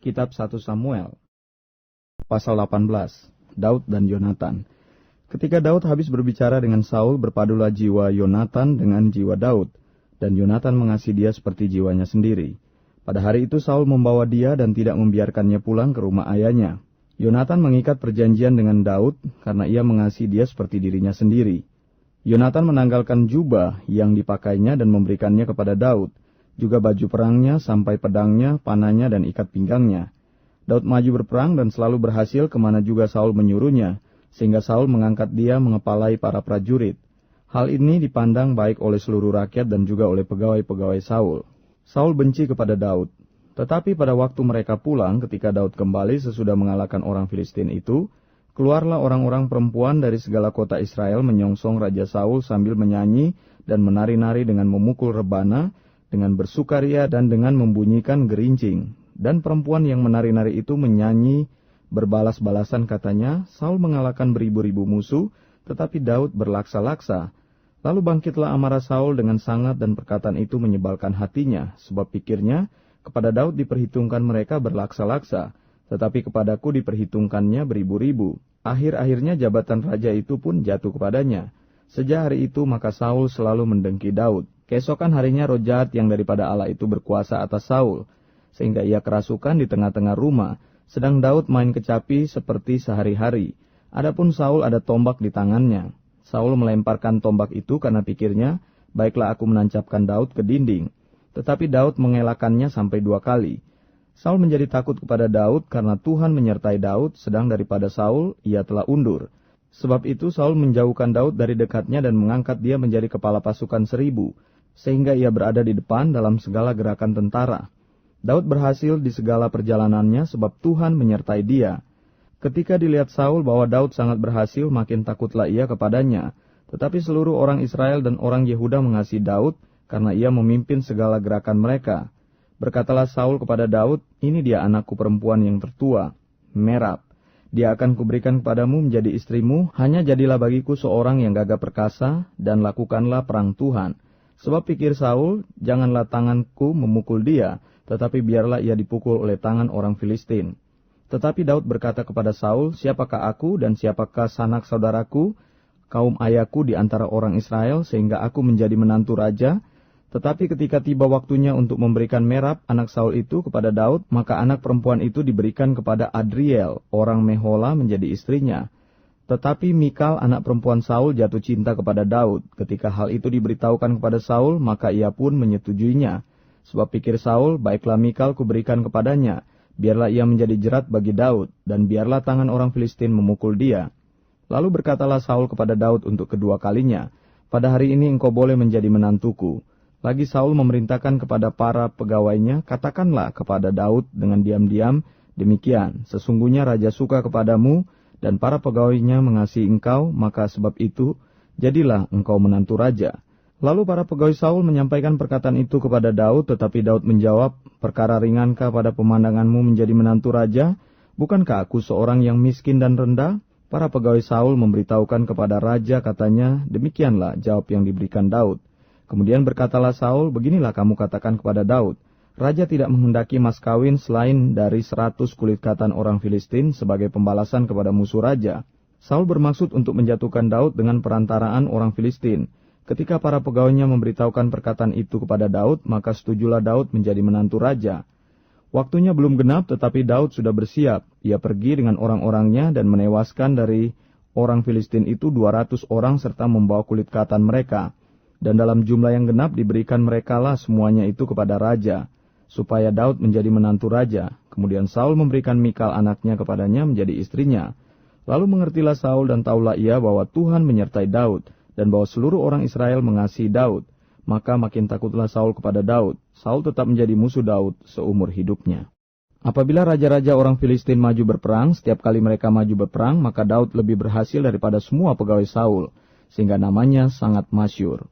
Kitab 1 Samuel, pasal 18, Daud dan Yonatan. Ketika Daud habis berbicara dengan Saul, berpadulah jiwa Yonatan dengan jiwa Daud, dan Yonatan mengasihi dia seperti jiwanya sendiri. Pada hari itu Saul membawa dia dan tidak membiarkannya pulang ke rumah ayahnya. Yonatan mengikat perjanjian dengan Daud karena ia mengasihi dia seperti dirinya sendiri. Yonatan menanggalkan jubah yang dipakainya dan memberikannya kepada Daud, juga baju perangnya sampai pedangnya, panahnya, dan ikat pinggangnya. Daud maju berperang dan selalu berhasil kemana juga Saul menyuruhnya, sehingga Saul mengangkat dia mengepalai para prajurit. Hal ini dipandang baik oleh seluruh rakyat dan juga oleh pegawai-pegawai Saul. Saul benci kepada Daud. Tetapi pada waktu mereka pulang, ketika Daud kembali sesudah mengalahkan orang Filistin itu, keluarlah orang-orang perempuan dari segala kota Israel menyongsong Raja Saul sambil menyanyi dan menari-nari dengan memukul rebana, dengan bersukaria dan dengan membunyikan gerincing. Dan perempuan yang menari-nari itu menyanyi berbalas-balasan, katanya, Saul mengalahkan beribu-ribu musuh, tetapi Daud berlaksa-laksa. Lalu bangkitlah amarah Saul dengan sangat dan perkataan itu menyebalkan hatinya, sebab pikirnya, kepada Daud diperhitungkan mereka berlaksa-laksa, tetapi kepadaku diperhitungkannya beribu-ribu. Akhir-akhirnya jabatan raja itu pun jatuh kepadanya. Sejak hari itu maka Saul selalu mendengki Daud. Keesokan harinya roh jahat yang daripada Allah itu berkuasa atas Saul, sehingga ia kerasukan di tengah-tengah rumah, sedang Daud main kecapi seperti sehari-hari. Adapun Saul ada tombak di tangannya. Saul melemparkan tombak itu karena pikirnya, baiklah aku menancapkan Daud ke dinding. Tetapi Daud mengelakkannya sampai 2 kali. Saul menjadi takut kepada Daud karena Tuhan menyertai Daud, sedang daripada Saul ia telah undur. Sebab itu Saul menjauhkan Daud dari dekatnya dan mengangkat dia menjadi kepala pasukan 1000, sehingga ia berada di depan dalam segala gerakan tentara. Daud berhasil di segala perjalanannya sebab Tuhan menyertai dia. Ketika dilihat Saul bahwa Daud sangat berhasil, makin takutlah ia kepadanya. Tetapi seluruh orang Israel dan orang Yehuda mengasihi Daud karena ia memimpin segala gerakan mereka. Berkatalah Saul kepada Daud, ini dia anakku perempuan yang tertua, Merab. Dia akan kuberikan kepadamu menjadi istrimu, hanya jadilah bagiku seorang yang gagah perkasa, dan lakukanlah perang Tuhan. Sebab pikir Saul, janganlah tanganku memukul dia, tetapi biarlah ia dipukul oleh tangan orang Filistin. Tetapi Daud berkata kepada Saul, siapakah aku dan siapakah sanak saudaraku, kaum ayahku di antara orang Israel, sehingga aku menjadi menantu raja? Tetapi ketika tiba waktunya untuk memberikan Merab, anak Saul itu, kepada Daud, maka anak perempuan itu diberikan kepada Adriel, orang Mehola, menjadi istrinya. Tetapi Mikal, anak perempuan Saul, jatuh cinta kepada Daud. Ketika hal itu diberitahukan kepada Saul, maka ia pun menyetujuinya. Sebab pikir Saul, baiklah Mikal kuberikan kepadanya, biarlah ia menjadi jerat bagi Daud, dan biarlah tangan orang Filistin memukul dia. Lalu berkatalah Saul kepada Daud untuk kedua kalinya, pada hari ini engkau boleh menjadi menantuku. Lagi Saul memerintahkan kepada para pegawainya, katakanlah kepada Daud dengan diam-diam, demikian, sesungguhnya raja suka kepadamu, dan para pegawainya mengasihi engkau, maka sebab itu, jadilah engkau menantu raja. Lalu para pegawai Saul menyampaikan perkataan itu kepada Daud, tetapi Daud menjawab, perkara ringankah pada pemandanganmu menjadi menantu raja? Bukankah aku seorang yang miskin dan rendah? Para pegawai Saul memberitahukan kepada raja, katanya, demikianlah jawab yang diberikan Daud. Kemudian berkatalah Saul, beginilah kamu katakan kepada Daud, raja tidak menghendaki mas kawin selain dari 100 kulit katan orang Filistin sebagai pembalasan kepada musuh raja. Saul bermaksud untuk menjatuhkan Daud dengan perantaraan orang Filistin. Ketika para pegawainya memberitahukan perkataan itu kepada Daud, maka setujulah Daud menjadi menantu raja. Waktunya belum genap, tetapi Daud sudah bersiap. Ia pergi dengan orang-orangnya dan menewaskan dari orang Filistin itu 200 orang serta membawa kulit katan mereka. Dan dalam jumlah yang genap diberikan merekalah semuanya itu kepada raja, supaya Daud menjadi menantu raja. Kemudian Saul memberikan Mikal anaknya kepadanya menjadi istrinya. Lalu mengertilah Saul dan tahulah ia bahwa Tuhan menyertai Daud, dan bahwa seluruh orang Israel mengasihi Daud. Maka makin takutlah Saul kepada Daud. Saul tetap menjadi musuh Daud seumur hidupnya. Apabila raja-raja orang Filistin maju berperang, setiap kali mereka maju berperang, maka Daud lebih berhasil daripada semua pegawai Saul, sehingga namanya sangat masyhur.